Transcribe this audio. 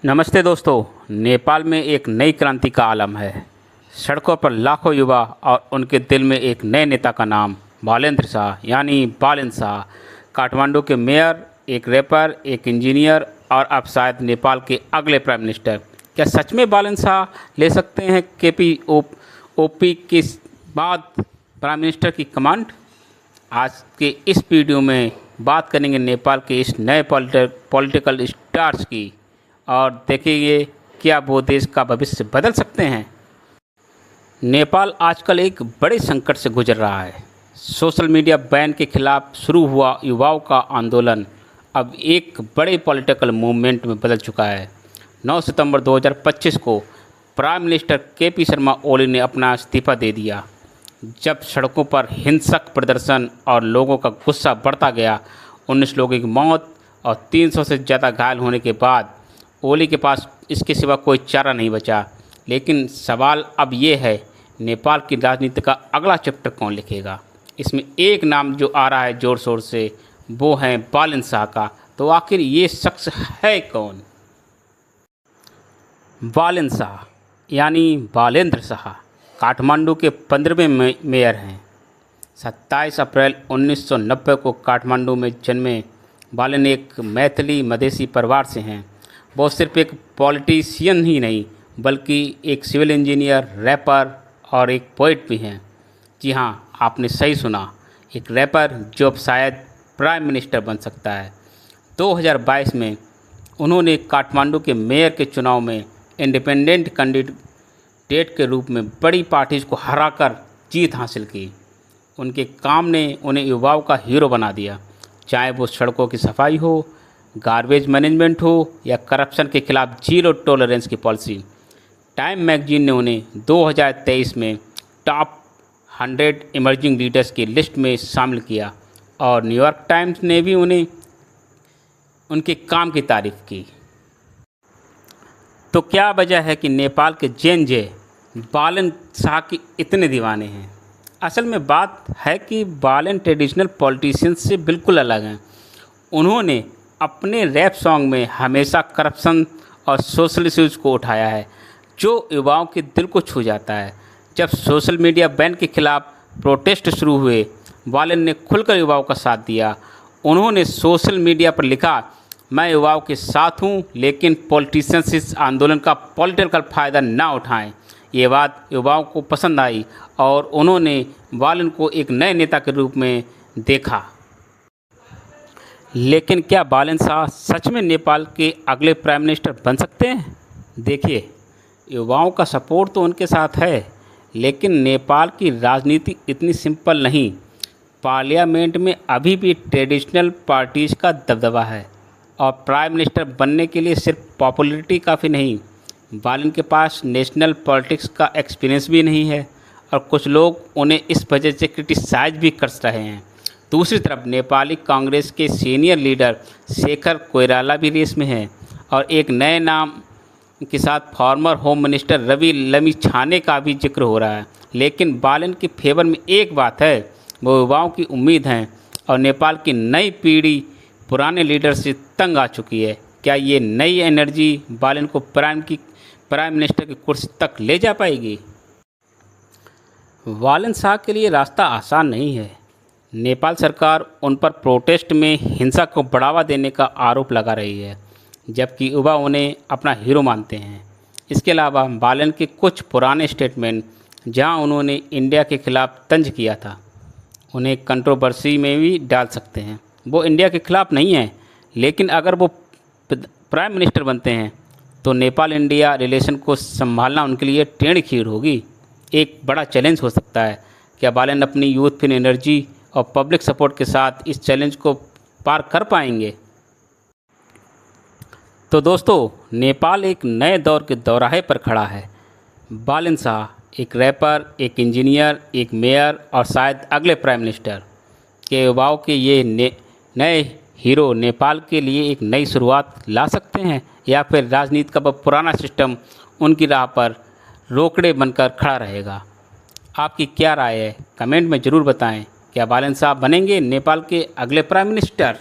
नमस्ते दोस्तों। नेपाल में एक नई क्रांति का आलम है। सड़कों पर लाखों युवा और उनके दिल में एक नए नेता का नाम बालेंद्र शाह यानी बालेन शाह। काठमांडू के मेयर, एक रैपर, एक इंजीनियर और अब शायद नेपाल के अगले प्राइम मिनिस्टर। क्या सच में बालेन शाह ले सकते हैं केपी ओपी के बाद प्राइम मिनिस्टर की कमांड? आज के इस वीडियो में बात करेंगे नेपाल के इस नए पॉलिटिकल स्टार्स की और देखेंगे क्या वो देश का भविष्य बदल सकते हैं। नेपाल आजकल एक बड़े संकट से गुजर रहा है। सोशल मीडिया बैन के खिलाफ शुरू हुआ युवाओं का आंदोलन अब एक बड़े पॉलिटिकल मूवमेंट में बदल चुका है। 9 सितंबर 2025 को prime minister KP Sharma Oli ने अपना इस्तीफा दे दिया। जब सड़कों पर हिंसक प्रदर्शन और लोगों का गुस्सा बढ़ता गया, 19 लोगों की मौत और 300 से ज़्यादा घायल होने के बाद ओली के पास इसके सिवा कोई चारा नहीं बचा। लेकिन सवाल अब ये है, नेपाल की राजनीति का अगला चैप्टर कौन लिखेगा? इसमें एक नाम जो आ रहा है ज़ोर शोर से, वो है बालेन शाह का। तो आखिर ये शख्स है कौन? बालेन शाह यानी बालेंद्र शाह काठमांडू के 15वें मेयर हैं। 27 अप्रैल 1990 को काठमांडू में जन्मे बालेन एक मैथिली मधेसी परिवार से हैं। वो सिर्फ एक पॉलिटिशियन ही नहीं बल्कि एक सिविल इंजीनियर, रैपर और एक पोइट भी हैं। जी हाँ, आपने सही सुना, एक रैपर जो अब शायद प्राइम मिनिस्टर बन सकता है। 2022 में उन्होंने काठमांडू के मेयर के चुनाव में इंडिपेंडेंट कैंडिडेट के रूप में बड़ी पार्टीज को हराकर जीत हासिल की। उनके काम ने उन्हें युवाओं का हीरो बना दिया, चाहे वो सड़कों की सफाई हो, गार्बेज मैनेजमेंट हो या करप्शन के खिलाफ जीरो टॉलरेंस की पॉलिसी। टाइम मैगजीन ने उन्हें 2023 में टॉप 100 इमर्जिंग लीडर्स की लिस्ट में शामिल किया और न्यूयॉर्क टाइम्स ने भी उन्हें उनके काम की तारीफ की। तो क्या वजह है कि नेपाल के जेनजे बालेन शाह के इतने दीवाने हैं? असल में बात है कि बालेन ट्रेडिशनल पॉलिटिशियंस से बिल्कुल अलग हैं। उन्होंने अपने रैप सॉन्ग में हमेशा करप्शन और सोशल इश्यूज को उठाया है, जो युवाओं के दिल को छू जाता है। जब सोशल मीडिया बैन के खिलाफ प्रोटेस्ट शुरू हुए, बालेन ने खुलकर युवाओं का साथ दिया। उन्होंने सोशल मीडिया पर लिखा, मैं युवाओं के साथ हूँ, लेकिन पॉलिटिशियंस इस आंदोलन का पॉलिटिकल फ़ायदा ना उठाएं। ये बात युवाओं को पसंद आई और उन्होंने बालेन को एक नए नेता के रूप में देखा। लेकिन क्या बालेन शाह सच में नेपाल के अगले प्राइम मिनिस्टर बन सकते हैं? देखिए, युवाओं का सपोर्ट तो उनके साथ है, लेकिन नेपाल की राजनीति इतनी सिंपल नहीं। पार्लियामेंट में अभी भी ट्रेडिशनल पार्टीज का दबदबा है और प्राइम मिनिस्टर बनने के लिए सिर्फ पॉपुलैरिटी काफ़ी नहीं, बालेन के पास नेशनल पॉलिटिक्स का एक्सपीरियंस भी नहीं है और कुछ लोग उन्हें इस वजह से क्रिटिसाइज भी कर रहे हैं। दूसरी तरफ नेपाली कांग्रेस के सीनियर लीडर शेखर कोइराला भी रेस में हैं और एक नए नाम के साथ former home minister Rabi Lamichhane का भी जिक्र हो रहा है। लेकिन बालेन के फेवर में एक बात है, वो युवाओं की उम्मीद हैं और नेपाल की नई पीढ़ी पुराने लीडर से तंग आ चुकी है। क्या ये नई एनर्जी बालेन को प्राइम मिनिस्टर की कुर्सी तक ले जा पाएगी? बालेन शाह के लिए रास्ता आसान नहीं है। नेपाल सरकार उन पर प्रोटेस्ट में हिंसा को बढ़ावा देने का आरोप लगा रही है, जबकि युवा उन्हें अपना हीरो मानते हैं। इसके अलावा बालेन के कुछ पुराने स्टेटमेंट, जहां उन्होंने इंडिया के खिलाफ तंज किया था, उन्हें कंट्रोवर्सी में भी डाल सकते हैं। वो इंडिया के खिलाफ नहीं है, लेकिन अगर वो प्राइम मिनिस्टर बनते हैं तो नेपाल इंडिया रिलेशन को संभालना उनके लिए टेढ़ी खीर होगी। एक बड़ा चैलेंज हो सकता है। क्या बालेन अपनी यूथफुल एनर्जी और पब्लिक सपोर्ट के साथ इस चैलेंज को पार कर पाएंगे? तो दोस्तों, नेपाल एक नए दौर के दौराहे पर खड़ा है। बालेन शाह एक रैपर, एक इंजीनियर, एक मेयर और शायद अगले प्राइम मिनिस्टर के युवाओं के ये नए हीरो नेपाल के लिए एक नई शुरुआत ला सकते हैं, या फिर राजनीति का वह पुराना सिस्टम उनकी राह पर रोकड़े बनकर खड़ा रहेगा? आपकी क्या राय है? कमेंट में ज़रूर बताएं। क्या बालेन शाह बनेंगे नेपाल के अगले प्राइम मिनिस्टर?